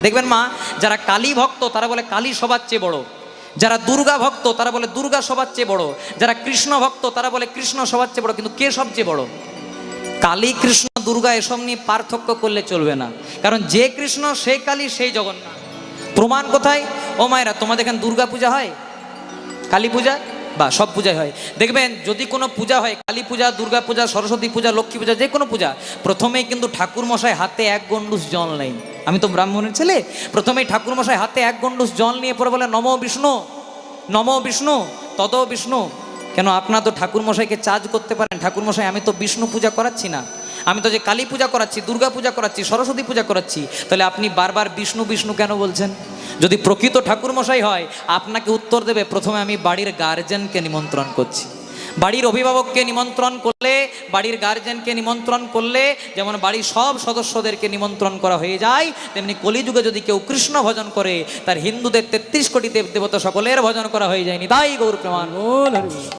দেখবেন মা, যারা কালী ভক্ত তারা বলে কালী সবার চেয়ে বড়, যারা দুর্গা ভক্ত তারা বলে দুর্গা সবার চেয়ে বড়, যারা কৃষ্ণ ভক্ত তারা বলে কৃষ্ণ সবার চেয়ে বড়। কিন্তু কে সবচেয়ে বড়? কালী কৃষ্ণ দুর্গা এসব নিয়ে পার্থক্য করলে চলবে না, কারণ যে কৃষ্ণ সেই কালী সেই জগন্নাথ। প্রমাণ কোথায়? ও মায়েরা, তোমাদের এখানে দুর্গা পূজা হয়, কালী পূজা বা সব পূজাই হয়। দেখবেন যদি কোনো পূজা হয়, কালী পূজা, দুর্গা পূজা, সরস্বতী পূজা, লক্ষ্মী পূজা, যে কোনো পূজা, প্রথমেই কিন্তু ঠাকুর মশাই হাতে এক গন্ডুস জল নেই। আমি তো ব্রাহ্মণের ছেলে, প্রথমেই ঠাকুর মশাই হাতে এক গন্ডুস জল নিয়ে পরে বলে নমো বিষ্ণু, নমো বিষ্ণু, তত বিষ্ণু। কেন? আপনারা তো ঠাকুর মশাইকে চার্জ করতে পারেন, ঠাকুর মশাই আমি তো বিষ্ণু পূজা করাচ্ছি না, আমি তো যে কালী পূজা করাচ্ছি, দুর্গা পূজা করাচ্ছি, সরস্বতী পূজা করাচ্ছি, তাহলে আপনি বারবার বিষ্ণু বিষ্ণু কেন বলছেন? যদি প্রকৃত ঠাকুর মশাই হয়, আপনাকে উত্তর দেবে প্রথমে আমি বাড়ির গার্জেনকে নিমন্ত্রণ করছি। বাড়ির অভিভাবককে নিমন্ত্রণ করলে, বাড়ির গার্জেনকে নিমন্ত্রণ করলে যেমন বাড়ির সব সদস্যদেরকে নিমন্ত্রণ করা হয়ে যায়, তেমনি কলিযুগে যদি কেউ কৃষ্ণ ভজন করে, তার হিন্দুদের 33 কোটি দেব দেবতা সকলের ভজন করা হয়ে যায়নি। তাই গৌর প্রমাণ।